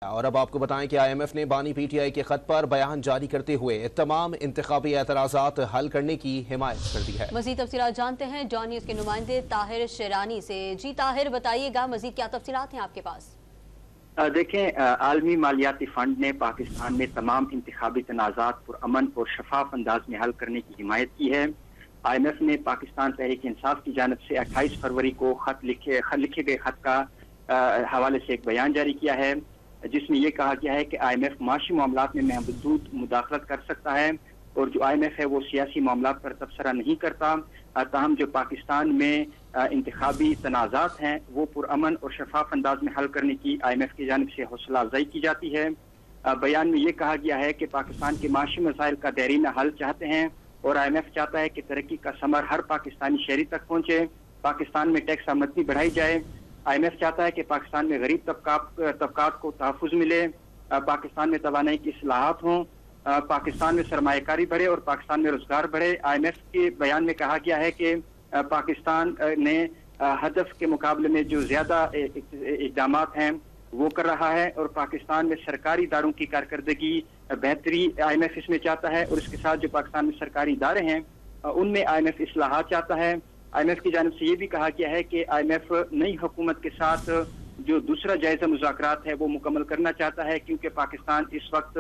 और अब आपको बताएं कि IMF ने बानी PTI के खत पर बयान जारी करते हुए तमाम इंतखाबी एतराज़ात हल करने की हिमायत कर दी है। मज़ीद तफसीलात जानते हैं जॉन न्यूज़ के नुमाइंदे ताहिर शेरानी से। जी ताहिर, बताइएगा मज़ीद क्या तफसीलात हैं आपके पास? देखें, आलमी मालियाती फंड ने पाकिस्तान में तमाम इंतखाबी तनाज़ात पुरअमन और शफाफ अंदाज में हल करने की हिमायत की है। IMF ने पाकिस्तान तहरीक इंसाफ की जानिब से 28 फरवरी को लिखे गए खत का हवाले से एक बयान जारी किया है, जिसमें यह कहा गया है कि IMF माशी मामलात में महदूद मुदाखलत कर सकता है और जो IMF है वो सियासी मामलात पर तबसरा नहीं करता। ताहम जो पाकिस्तान में इंतखाबी तनाज़ात हैं वो पुरअमन और शफाफ अंदाज में हल करने की IMF की जानिब से हौसला अफजाई की जाती है। बयान में ये कहा गया है कि पाकिस्तान के माशी मसाइल का देरीना हल चाहते हैं और IMF चाहता है कि तरक्की का समर हर पाकिस्तानी शहरी तक पहुँचे। पाकिस्तान में टैक्स आमदनी बढ़ाई जाए। IMF चाहता है कि पाकिस्तान में गरीब तबकात को तहफ़्फ़ुज़ मिले, पाकिस्तान में तवानाई की इस्लाहात हों, पाकिस्तान में सरमायाकारी बढ़े और पाकिस्तान में रोजगार बढ़े। IMF के बयान में कहा गया है कि पाकिस्तान ने हदफ के मुकाबले में जो ज़्यादा इक़दामात हैं वो कर रहा है और पाकिस्तान में सरकारी इदारों की कारकर्दगी बेहतरी IMF इसमें चाहता है और इसके साथ जो पाकिस्तान में सरकारी इदारे हैं उनमें IMF इस्लाहात चाहता है। IMF की जानिब से ये भी कहा गया है कि IMF नई हुकूमत के साथ जो दूसरा जायजा मुज़ाकरात है वो मुकम्मल करना चाहता है, क्योंकि पाकिस्तान इस वक्त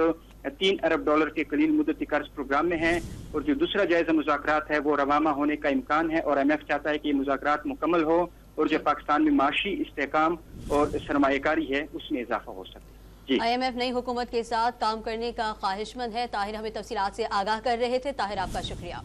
$3 अरब के कलील मुद्दती कर्ज प्रोग्राम में है और जो दूसरा जायजा मुज़ाकरात है वो रवामा होने का इम्कान है और IMF चाहता है कि ये मुज़ाकरात मुकम्मल हो और जो पाकिस्तान में माशी इस्तेहकाम और सरमायाकारी है उसमें इजाफा हो सके। IMF नई हुकूमत के साथ काम करने का ख्वाहिशमंद है। ताहिर हमें तफसीलात से आगाह कर रहे थे। ताहिर, आपका शुक्रिया।